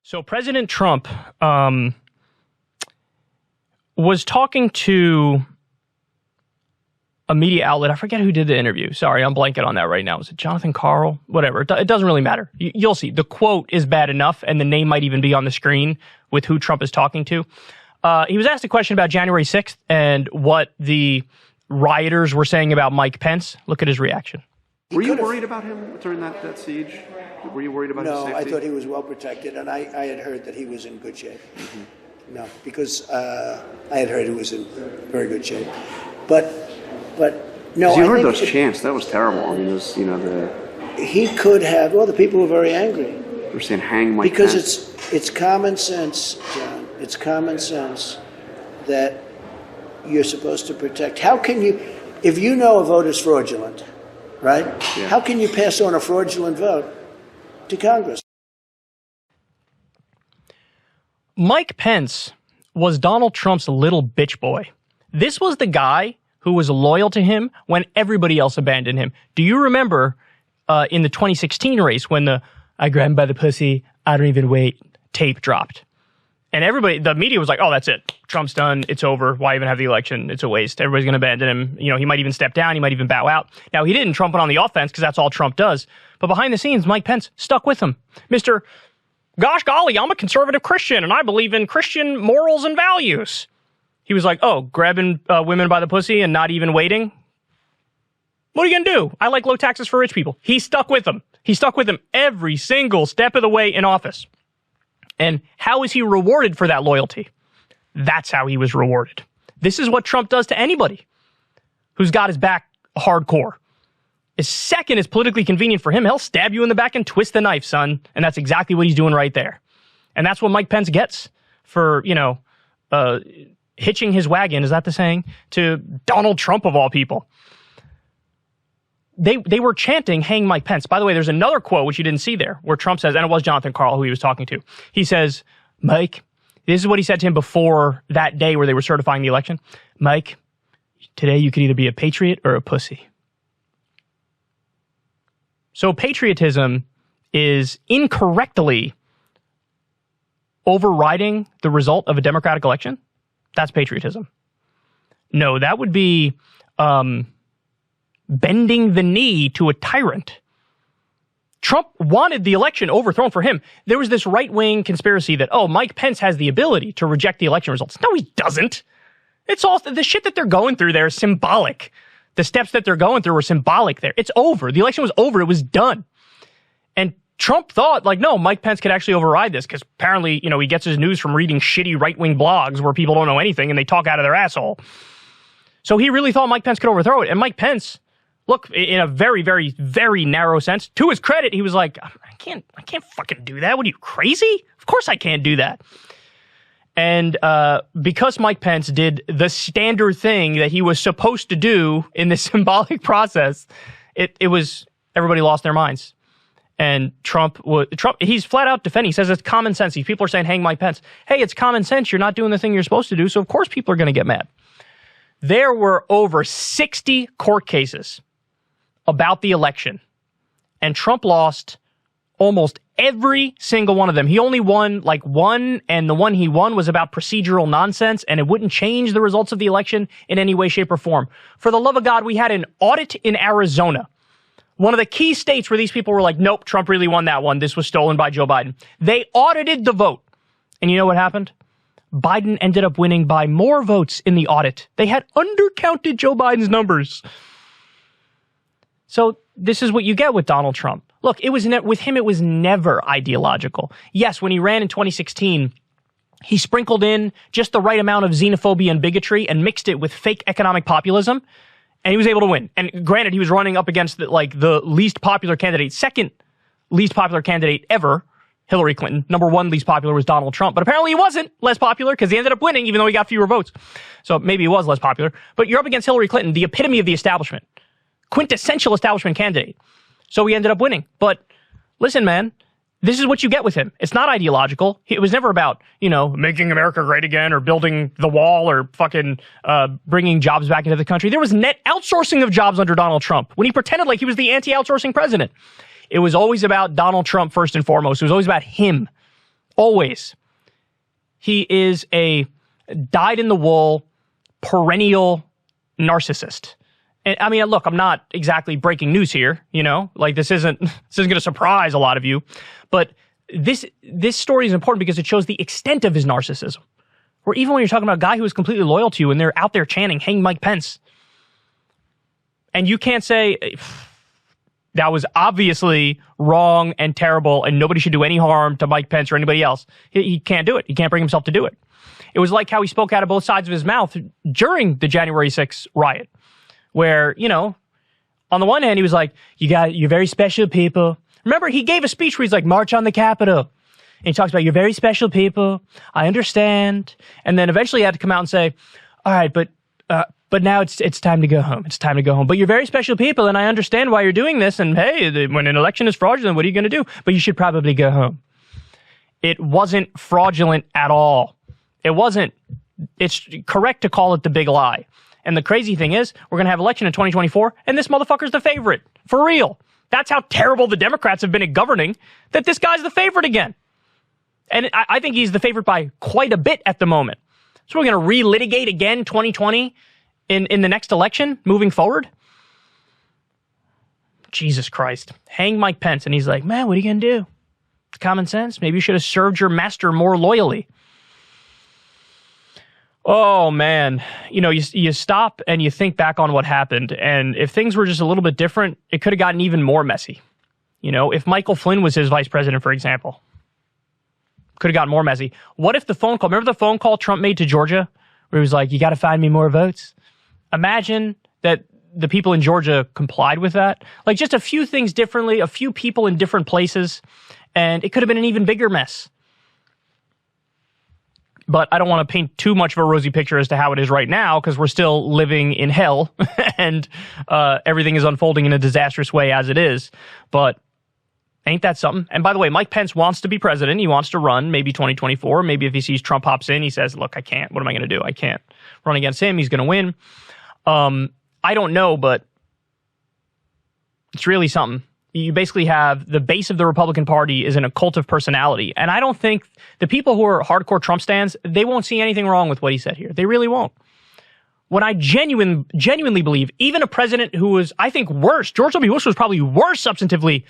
So President Trump was talking to a media outlet. I forget who did the interview. Sorry, I'm blanking on that right now. Was it Jonathan Karl? Whatever. It doesn't really matter. You'll see. The quote is bad enough, and the name might even be on the screen with who Trump is talking to. He was asked a question about January 6th and what the rioters were saying about Mike Pence. Look at his reaction. Were you worried about him during that siege? Were you worried about his safety? No, I thought he was well protected, and I had heard that he was in good shape. Mm-hmm. No, because I had heard he was in very good shape. But no, you heard those chants. That was terrible. I mean, those, he could have. Well, the people were very angry. They were saying, "Hang Mike Pence." Because it's common sense, John. It's common sense that you're supposed to protect. How can you, if you know a vote is fraudulent, right? Yeah. How can you pass on a fraudulent vote to Congress? Mike Pence was Donald Trump's little bitch boy. This was the guy who was loyal to him when everybody else abandoned him. Do you remember in the 2016 race when the "I grab him by the pussy, I don't even wait" tape dropped? And everybody, the media was like, "Oh, that's it. Trump's done. It's over. Why even have the election? It's a waste. Everybody's going to abandon him. He might even step down. He might even bow out." Now, he didn't. Trump went on the offense because that's all Trump does. But behind the scenes, Mike Pence stuck with him. Mr. Gosh golly, I'm a conservative Christian, and I believe in Christian morals and values. He was like, "Oh, grabbing women by the pussy and not even waiting? What are you going to do? I like low taxes for rich people." He stuck with them. He stuck with them every single step of the way in office. And how is he rewarded for that loyalty? That's how he was rewarded. This is what Trump does to anybody who's got his back hardcore. As second is politically convenient for him, he'll stab you in the back and twist the knife, son. And that's exactly what he's doing right there. And that's what Mike Pence gets for, hitching his wagon, is that the saying, to Donald Trump of all people. They were chanting, "Hang Mike Pence." By the way, there's another quote, which you didn't see there, where Trump says, and it was Jonathan Karl who he was talking to. He says, "Mike," this is what he said to him before that day where they were certifying the election. "Mike, today you could either be a patriot or a pussy." So patriotism is incorrectly overriding the result of a democratic election. That's patriotism. No, that would be bending the knee to a tyrant. Trump wanted the election overthrown for him. There was this right-wing conspiracy that, Mike Pence has the ability to reject the election results. No, he doesn't. It's all, the shit that they're going through there is symbolic. The steps that they're going through were symbolic there. It's over. The election was over. It was done. And Trump thought, no, Mike Pence could actually override this because apparently, he gets his news from reading shitty right-wing blogs where people don't know anything and they talk out of their asshole. So he really thought Mike Pence could overthrow it. And Mike Pence, look, in a very, very, very narrow sense, to his credit, he was like, I can't fucking do that. What are you, crazy? Of course I can't do that. And because Mike Pence did the standard thing that he was supposed to do in this symbolic process, it was, everybody lost their minds. And Trump, he's flat out defending. He says it's common sense. These people are saying, "Hang Mike Pence." Hey, it's common sense. You're not doing the thing you're supposed to do. So of course people are going to get mad. There were over 60 court cases about the election, and Trump lost almost every single one of them. He only won one, and the one he won was about procedural nonsense, and it wouldn't change the results of the election in any way, shape, or form. For the love of God, we had an audit in Arizona, one of the key states where these people were like, "Nope, Trump really won that one. This was stolen by Joe Biden." They audited the vote. And you know what happened? Biden ended up winning by more votes in the audit. They had undercounted Joe Biden's numbers. So this is what you get with Donald Trump. Look, with him, it was never ideological. Yes, when he ran in 2016, he sprinkled in just the right amount of xenophobia and bigotry and mixed it with fake economic populism, and he was able to win. And granted, he was running up against the least popular candidate, second least popular candidate ever, Hillary Clinton. Number one least popular was Donald Trump. But apparently he wasn't less popular because he ended up winning even though he got fewer votes. So maybe he was less popular. But you're up against Hillary Clinton, the epitome of the establishment. Quintessential establishment candidate. So he ended up winning. But listen, man, this is what you get with him. It's not ideological. It was never about, making America great again or building the wall or fucking bringing jobs back into the country. There was net outsourcing of jobs under Donald Trump when he pretended like he was the anti-outsourcing president. It was always about Donald Trump first and foremost. It was always about him Always. He is a dyed-in-the-wool, perennial narcissist. And, I mean, look, I'm not exactly breaking news here, you know? Like, this isn't going to surprise a lot of you. But this story is important because it shows the extent of his narcissism. Or even when you're talking about a guy who is completely loyal to you and they're out there chanting, hang Mike Pence. And you can't say, that was obviously wrong and terrible and nobody should do any harm to Mike Pence or anybody else. He can't do it. He can't bring himself to do it. It was like how he spoke out of both sides of his mouth during the January 6th riot, where, you know, on the one hand, he was like, you're very special people. Remember, he gave a speech where he's like, march on the Capitol. And he talks about, you're very special people. I understand. And then eventually he had to come out and say, all right, but now it's time to go home. It's time to go home. But you're very special people, and I understand why you're doing this. And hey, when an election is fraudulent, what are you going to do? But you should probably go home. It wasn't fraudulent at all. It wasn't. It's correct to call it the big lie. And the crazy thing is, we're going to have election in 2024, and this motherfucker's the favorite. For real. That's how terrible the Democrats have been at governing, that this guy's the favorite again. And I think he's the favorite by quite a bit at the moment. So we're going to relitigate again 2020 in the next election moving forward? Jesus Christ. Hang Mike Pence. And he's like, man, what are you going to do? It's common sense. Maybe you should have served your master more loyally. Oh, man. You know, you stop and you think back on what happened. And if things were just a little bit different, it could have gotten even more messy. You know, if Michael Flynn was his vice president, for example, could have gotten more messy. What if the phone call, remember the phone call Trump made to Georgia, where he was like, you got to find me more votes? Imagine that the people in Georgia complied with that. Like, just a few things differently, a few people in different places, and it could have been an even bigger mess. But I don't want to paint too much of a rosy picture as to how it is right now, because we're still living in hell, and everything is unfolding in a disastrous way as it is. But ain't that something? And by the way, Mike Pence wants to be president. He wants to run, maybe 2024. Maybe if he sees Trump hops in, he says, look, I can't. What am I going to do? I can't run against him. He's going to win. I don't know, but it's really something. You basically have the base of the Republican Party is in a cult of personality. And I don't think the people who are hardcore Trump stans, they won't see anything wrong with what he said here. They really won't. When I genuinely believe, even a president who was, I think, worse, George W. Bush was probably worse substantively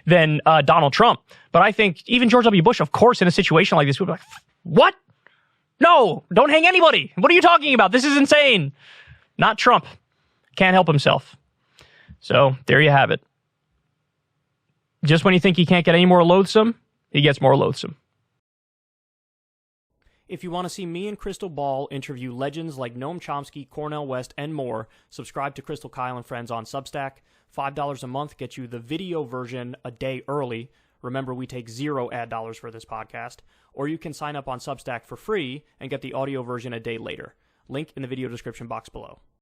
than Donald Trump. But I think even George W. Bush, of course, in a situation like this, would be like, what? No, don't hang anybody. What are you talking about? This is insane. Not Trump. Can't help himself. So there you have it. Just when you think he can't get any more loathsome, he gets more loathsome. If you want to see me and Crystal Ball interview legends like Noam Chomsky, Cornel West, and more, subscribe to Crystal Kyle and Friends on Substack. $5 a month gets you the video version a day early. Remember, we take 0 ad dollars for this podcast. Or you can sign up on Substack for free and get the audio version a day later. Link in the video description box below.